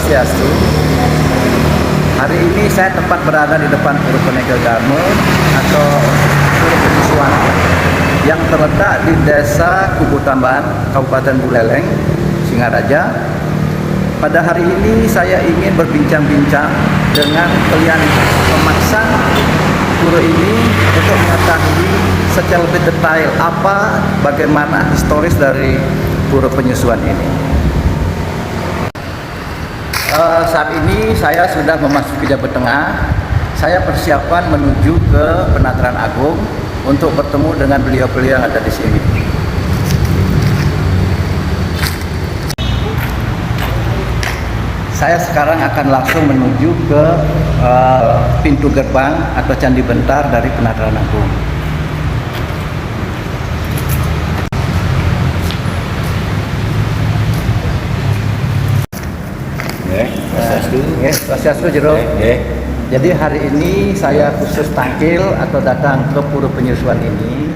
Swastiastu. Hari ini saya tepat berada di depan Pura Penegel Dharma atau Pura Penyusuan yang terletak di Desa Kubu Tambahan, Kabupaten Buleleng, Singaraja. Pada hari ini saya ingin berbincang-bincang dengan kalian pemaksa pura ini untuk mengetahui secara lebih detail bagaimana historis dari Pura Penyusuan ini. Saat ini saya sudah memasuki Jawa Tengah. Saya persiapan menuju ke Penataran Agung untuk bertemu dengan beliau-beliau yang ada di sini. Saya sekarang akan langsung menuju ke pintu gerbang atau Candi Bentar dari Penataran Agung. Swastiastu Jero. Jadi hari ini saya khusus tampil atau datang ke Pura Penyusuan ini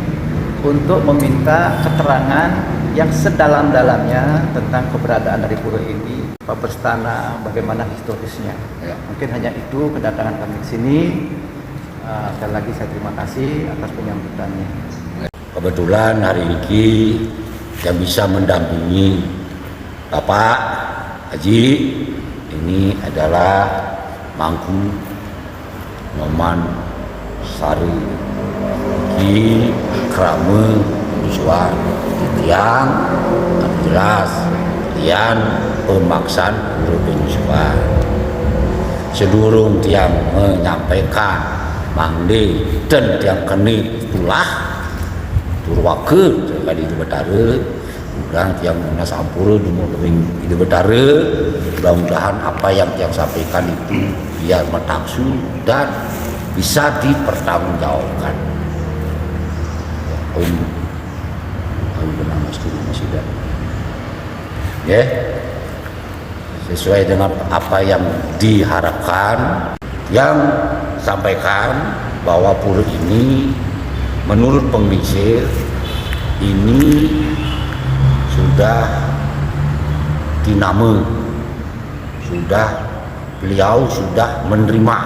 untuk meminta keterangan yang sedalam-dalamnya tentang keberadaan dari pura ini, apa berstana, bagaimana historisnya. Mungkin hanya itu kedatangan kami di sini. Sekali lagi saya terima kasih atas penyambutannya. Kebetulan hari ini yang bisa mendampingi Bapak Haji ini adalah Mangku Noman Sari di Krame Penyusuan yang jelas tiang pemaksaan Pura Penyusuan. Sedurung tiang menyampaikan mangde dan tiang kene itulah turwake kali itu betara kurang tiang mana sampura dumur itu betara. Mudah-mudahan apa yang tiang sampaikan itu biar matangsu dan bisa dipertanggungjawabkan. Ya, sesuai dengan apa yang diharapkan, yang sampaikan bahwa pura ini menurut pengisir ini sudah dinama, beliau sudah menerima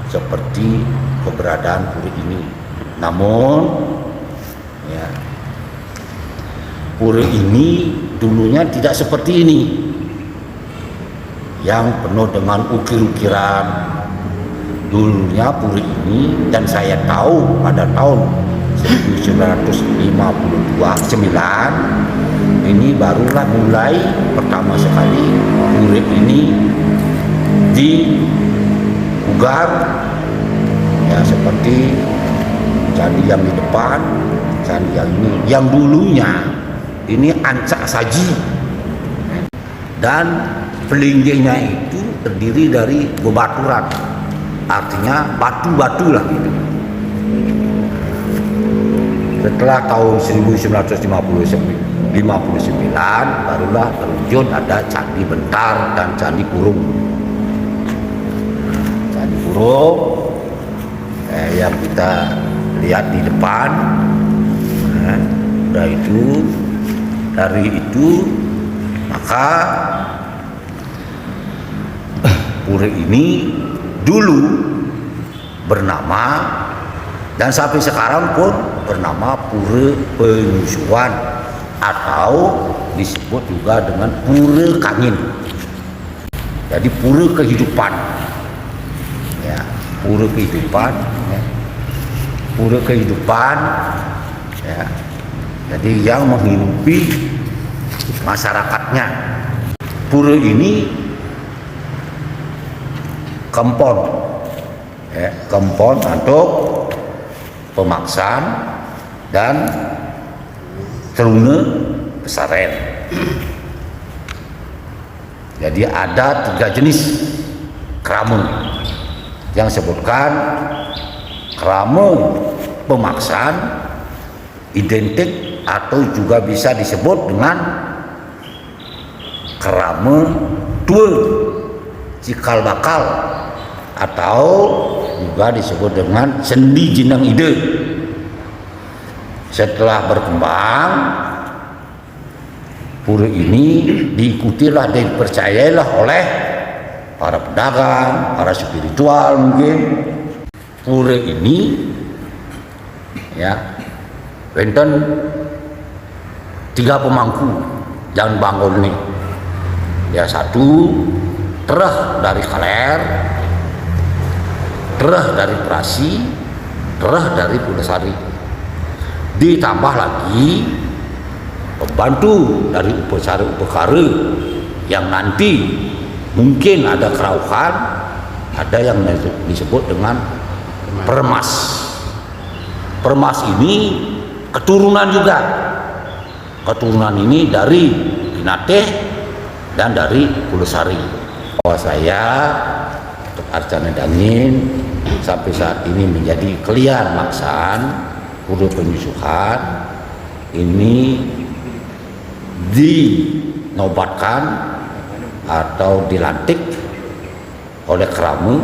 seperti keberadaan pura ini. Namun ya, pura ini dulunya tidak seperti ini, yang penuh dengan ukir-ukiran. Dulunya pura ini, dan saya tahu pada tahun 1959 ini barulah mulai pertama sekali pura ini diugar, ya seperti candi yang di depan, candi yang ini, yang dulunya ini ancak saji dan pelinggihnya itu terdiri dari bebaturan, artinya batu-batu lah gitu. Setelah tahun 1959 barulah terwujud ada Candi Bentar dan Candi Kurung. Candi Kurung yang kita lihat di depan. Dari itu maka pura ini dulu bernama dan sampai sekarang pun bernama Pura Penyusuan atau disebut juga dengan Pura Kangin. Jadi pura kehidupan, ya, pura kehidupan, ya. Pura kehidupan, ya. Jadi yang menghidupi masyarakatnya. Pura ini kempon, ya, kempon untuk pemaksaan dan teruna pesaren. Jadi ada 3 jenis krama yang sebutkan. Krama pemaksaan identik atau juga bisa disebut dengan krama tua cikal bakal atau juga disebut dengan sendi jinang ide. Setelah berkembang pura ini diikutilah dan dipercayailah oleh para pedagang, para spiritual mungkin. Pura ini ya wonten 3 pemangku yang bangun nih. Ya, 1 terah dari Kaler, terah dari Prasi, terah dari Pudasari. Ditambah lagi pembantu dari upacara-upakara yang nanti mungkin ada kerauhan, ada yang disebut dengan permas. Permas ini keturunan juga. Keturunan ini dari Kinateh dan dari Pudasari. Bahwa saya untuk Arcana Dangin sampai saat ini menjadi kelian maksaan pura penyusuhan ini dinobatkan atau dilantik oleh Krama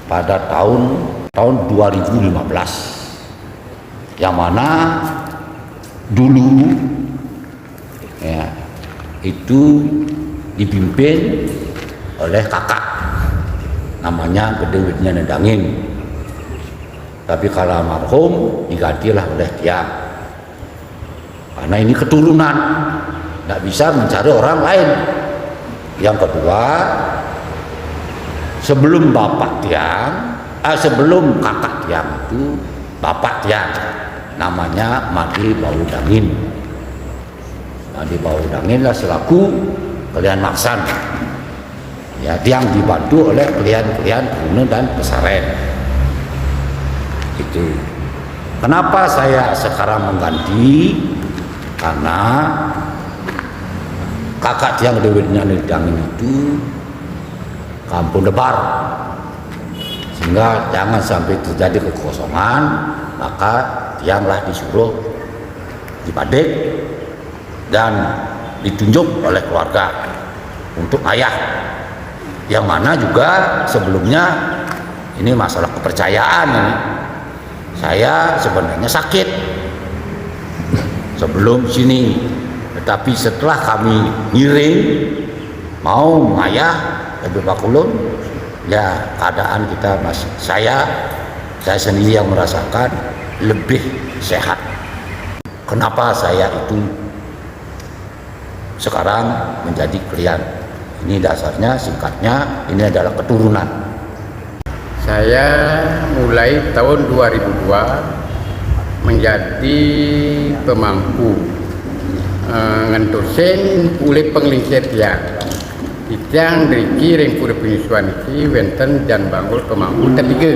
pada tahun 2015, yang mana dulu ya itu dipimpin oleh kakak namanya Gede Widya Nedangin, tapi kalau almarhum digantilah oleh tiang karena ini keturunan, tidak bisa mencari orang lain. Yang kedua, sebelum sebelum kakak tiang itu bapak tiang namanya Madi Baudangin. Madi Baudangin lah selaku kalian maksan ya, tiang dibantu oleh kalian Kuno dan Pesaren. Itu kenapa saya sekarang mengganti, karena kakak tiang Widya Nedangin itu kampung debar, sehingga jangan sampai terjadi kekosongan, maka tianglah disuruh dibadik dan ditunjuk oleh keluarga untuk ayah, yang mana juga sebelumnya ini masalah kepercayaan ini. Saya sebenarnya sakit sebelum sini, tetapi setelah kami ngiring mau ngayah ke Bakulun, ya keadaan kita masih saya sendiri yang merasakan lebih sehat. Kenapa saya itu sekarang menjadi klien? Ini dasarnya, singkatnya, ini adalah keturunan. Saya mulai tahun 2002 menjadi pemangku ngentusin pulih pengliset ya. Yang dari pura penyusuan ini wenten dan bangun pemangku ketiga.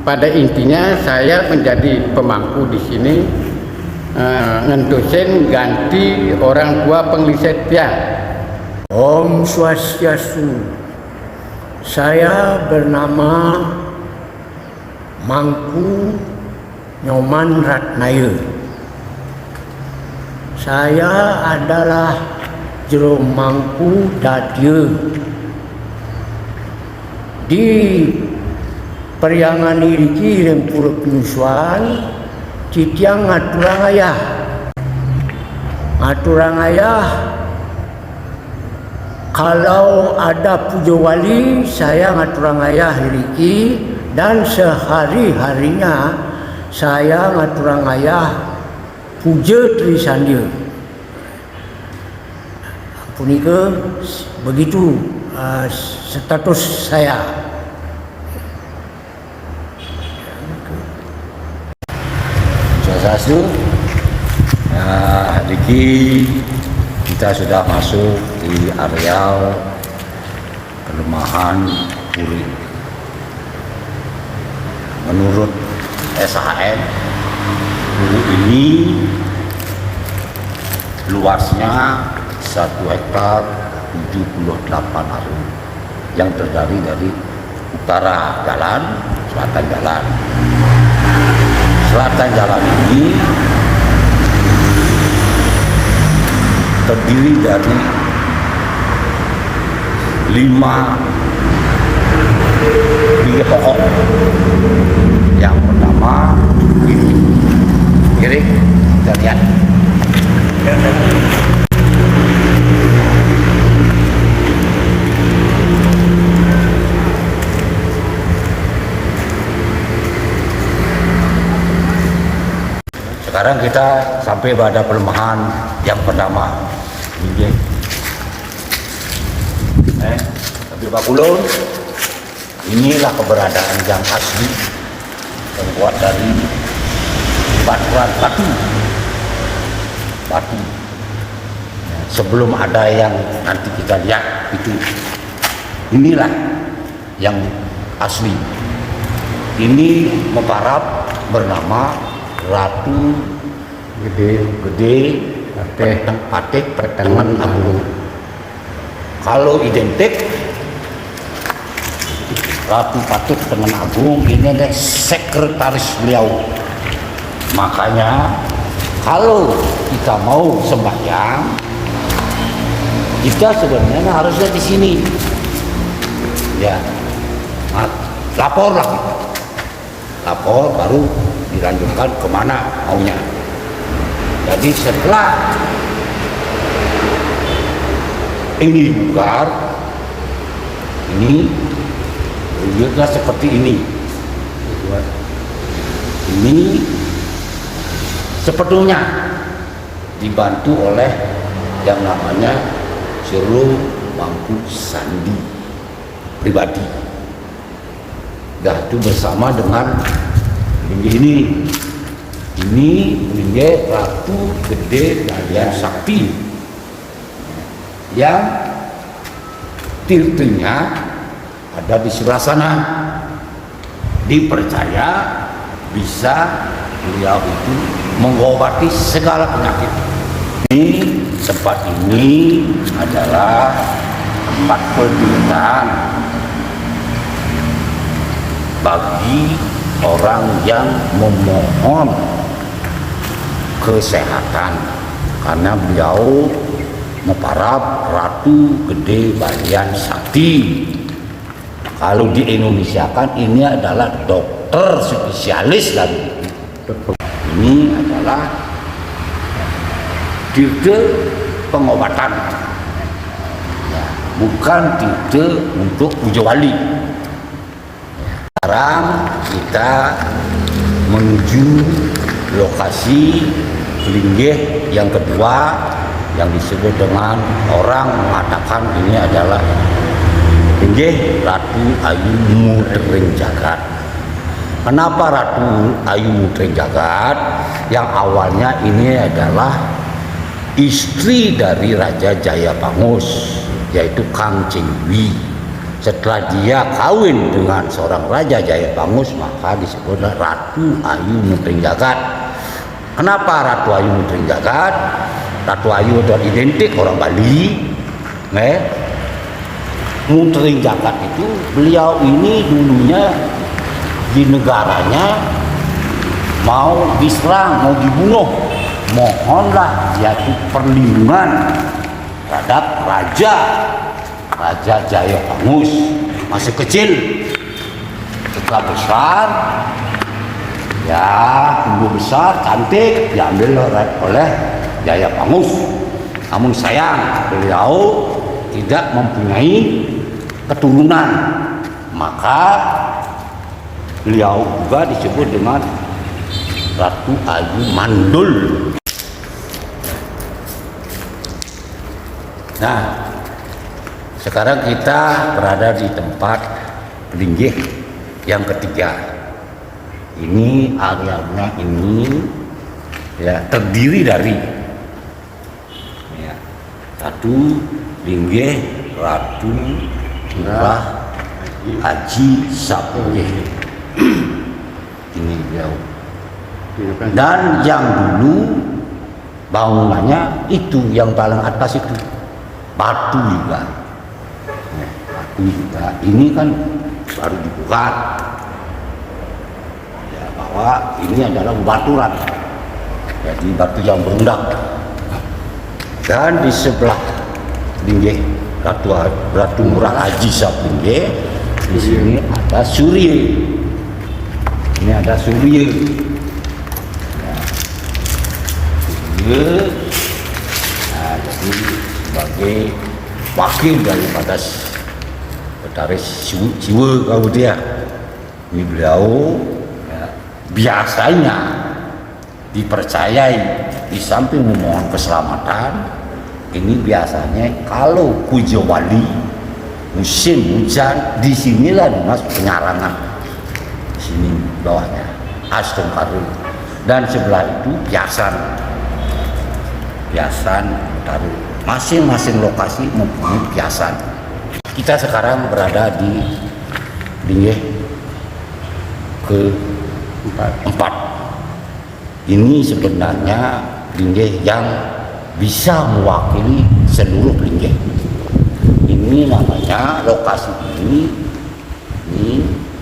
Pada intinya saya menjadi pemangku di sini ngentusin ganti orang tua pengliset ya. Om Swastiastu. Saya bernama Mangku Nyoman Ratnaya. Saya adalah jero Mangku Dadia di Periangan Iriki dan Pura Penyusuan Citiang Ngaturang Ayah. Ngaturang Ayah, kalau ada puja wali, saya ngaturang ayah Iriki, dan sehari-harinya saya ngaturang ayah puja Trisandia. Punika begitu status saya. Swastiastu. Riki, kita sudah masuk di areal kelemahan Puri. Menurut SHM, Puri ini luasnya 1 hektar 78 aru yang terdiri dari utara jalan, selatan jalan. Selatan jalan ini terdiri dari 5 pokok. Yang pertama ini, kiri kita lihat Sekarang kita sampai pada pelemahan yang pertama. Tapi Pak Kulon, inilah keberadaan yang asli terbuat dari baturan batu. Sebelum ada yang nanti kita lihat itu, inilah yang asli. Ini meparap bernama Ratu Gede Patih Pertengahan Agung. Kalau identik Ratu Patih Pertengahan Agung ini adalah sekretaris beliau. Makanya kalau kita mau sembahyang, kita sebenarnya harusnya di sini. Ya, laporlah kita. Lapor baru dilanjutkan kemana maunya. Jadi setelah ini bugar, ini wujudnya seperti ini. Ini sebetulnya dibantu oleh yang namanya Siro Mangku Sandi pribadi. Dah itu bersama dengan ini Lingge Ratu Gede Dalian Sakti yang tirtenya ada di sebelah sana. Dipercaya bisa beliau itu mengobati segala penyakit. Ini tempat ini adalah tempat permintaan bagi orang yang memohon kesehatan, karena beliau meparap Ratu Gede Dalian Sakti. Kalau di Indonesia kan ini adalah dokter spesialis lagi. Ini adalah tirte pengobatan, ya, bukan tirte untuk puja wali. Sekarang kita menuju lokasi linggih yang kedua yang disebut dengan orang mengatakan ini adalah linggih Ratu Ayu Mutering Jagat. Kenapa Ratu Ayu Mutering Jagat? Yang awalnya ini adalah istri dari Raja Jayapangus, yaitu Kang Cingwi. Setelah dia kawin dengan seorang Raja Jayapangus, maka disebutlah Ratu Ayu Mutering Jagat. Kenapa Ratu Ayu Mutering Jagat? Ratu Ayu itu identik orang Bali. Mutering Jagat itu beliau ini dulunya di negaranya mau diserang, mau dibunuh, mohonlah yaitu perlindungan terhadap Raja Jayapangus. Masih kecil, setelah besar, ya tumbuh besar, cantik, diambil oleh Jayapangus. Namun sayang, beliau tidak mempunyai keturunan, maka beliau juga disebut dengan Ratu Ayu Mandul. Nah, sekarang kita berada di tempat linggih yang ketiga. Ini areanya ini ya terdiri dari ya, satu linggih Ratu Murah Haji Sapuje. Ini beliau. Dan yang dulu bangunannya itu yang paling atas itu batu juga. Batu juga. Ini kan baru dibuka. Ya, bahwa ini adalah baturan. Jadi batu yang berundak. Dan di sebelah linggih Ratu Murah Haji Sapuje, di sini ada Surya. Ini ada Surya. Ya. Surya itu sebagai wakil daripada Sekretaris Siwa kalau dia. Ini beliau ya, biasanya dipercayai di samping memohon keselamatan, ini biasanya kalau Pujo Wali musim hujan disinilah dimas penyarangan, sini bawahnya Astung Karu, dan sebelah itu Piasan Taruh. Masing-masing lokasi mempunyai Piasan. Kita sekarang berada di Linggih ke-4. Ini sebenarnya Linggih yang bisa mewakili seluruh Linggih. Ini namanya lokasi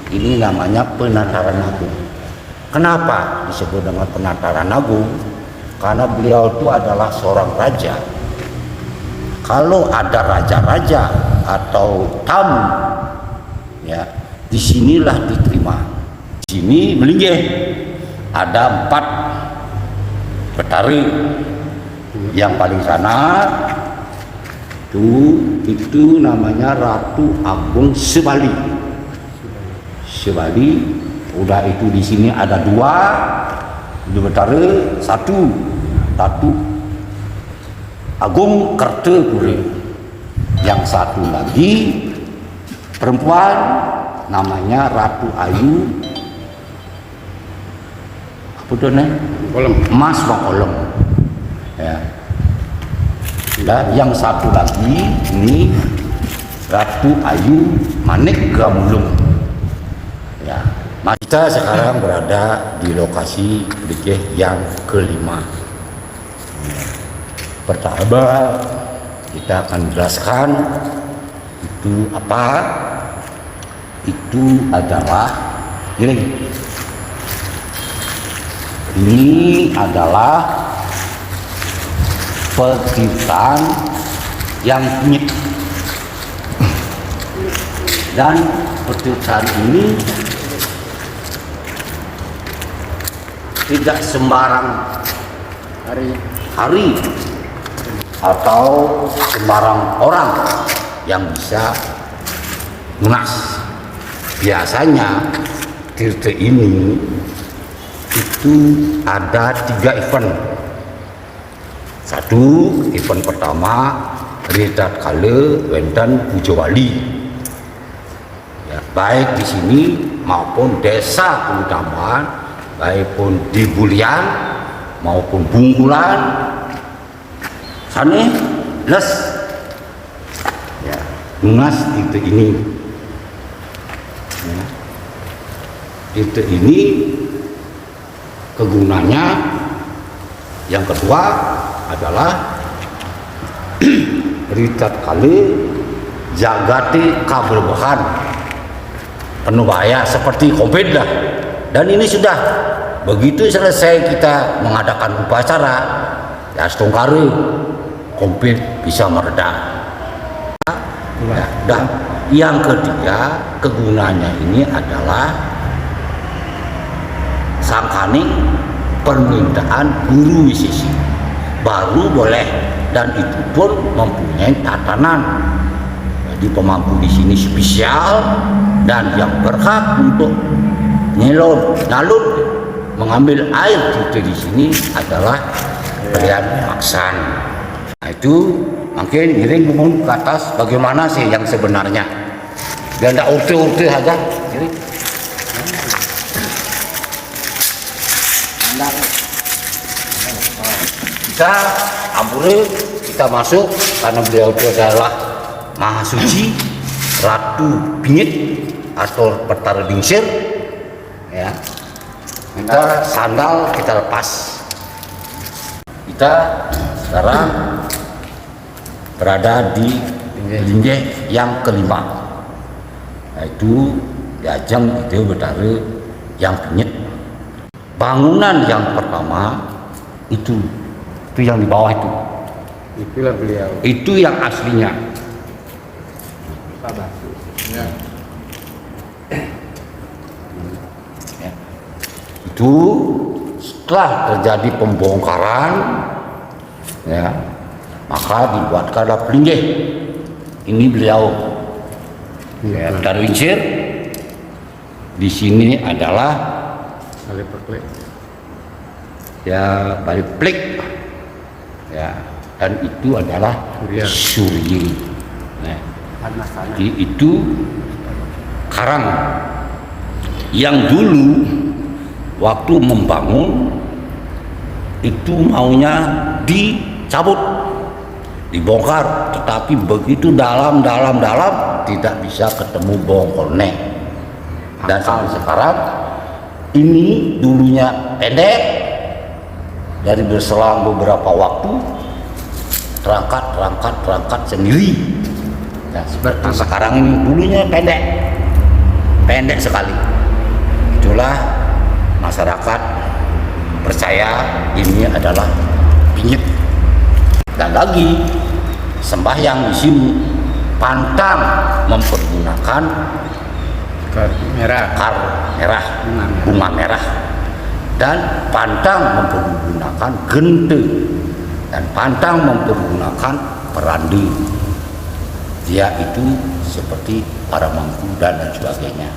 ini namanya Penataran Agung. Kenapa disebut dengan Penataran Agung? Karena beliau itu adalah seorang raja. Kalau ada raja-raja atau tamu, ya disinilah diterima. Di sini Melinggih ada 4 petari. Yang paling sana itu namanya Ratu Agung Sebali. Udah itu di sini ada 2 petari, satu Agung Kertepuri. Yang satu lagi perempuan namanya Ratu Ayu Mas Makolong, ya. Dan yang satu lagi ini Ratu Ayu Manik Gamulung, ya. Kita sekarang berada di lokasi Linggih yang ke-5. Pertama kita akan jelaskan itu apa. Itu adalah ini adalah penciptaan yang unik, dan penciptaan ini tidak sembarang hari atau sembarang orang yang bisa lunas. Biasanya tirte ini itu ada 3 event. Satu event pertama Ridat Kale Wendan Pujo Wali, ya, baik di sini maupun desa Kudaman, baik pun di Bulian maupun Bungkulan sana les, ya, lunas itu ini, ya. Itu ini kegunaannya. Yang kedua adalah Ritat Kali Jagati Kaberbahan penuh bahaya seperti COVID lah. Dan ini sudah begitu selesai kita mengadakan upacara ya Astungkari, COVID bisa mereda, ya. Dan yang ketiga kegunaannya ini adalah sangkaning permintaan guru wisisi baru boleh, dan itu pun mempunyai tatanan. Jadi pemangku di sini spesial, dan yang berhak untuk nyalur mengambil air di sini adalah kalian maksan. Nah, itu mungkin giring mohon ke atas bagaimana sih yang sebenarnya, biar tidak urte-urte aja. Kita ampuri, kita masuk karena beliau itu adalah Maha Suci, Ratu Bingit atau Petara Dingsir, ya. Kita sandal kita lepas. Kita sekarang berada di Linggih yang ke-5, yaitu Diajeng itu Betara yang Bingit. Bangunan yang pertama itu yang di bawah itu. Itulah beliau. Itu yang aslinya. Ya. Ya. Itu setelah terjadi pembongkaran, ya, maka dibuatkanlah pelinggih. Ini beliau Iya. Darwinsir. Di sini adalah Kali perklik. ya Bali Plik, ya, dan itu adalah Surya. Surya. Nah, jadi itu karang yang dulu waktu membangun itu maunya dicabut, dibongkar, tetapi begitu dalam tidak bisa ketemu bongkolnya. Dan sampai sekarang ini dulunya pendek, dari berselang beberapa waktu terangkat sendiri. Nah, seperti sekarang ini dulunya pendek sekali. Itulah masyarakat percaya ini adalah pinyit. Dan lagi sembahyang di sini pantang mempergunakan Kartu merah. akar merah, bunga merah, dan pantang mempergunakan gente, dan pantang mempergunakan perandi. Dia itu seperti para mangku dan sebagainya.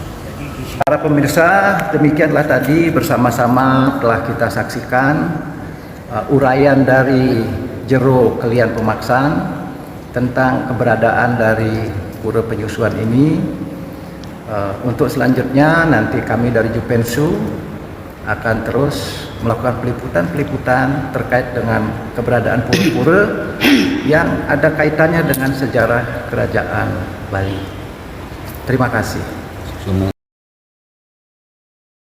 Para pemirsa, demikianlah tadi bersama-sama telah kita saksikan uraian dari Jero Kelian Pemaksan tentang keberadaan dari pura penyusuan ini. Untuk selanjutnya nanti kami dari Jupensu akan terus melakukan peliputan terkait dengan keberadaan pura-pura yang ada kaitannya dengan sejarah kerajaan Bali. Terima kasih. Semua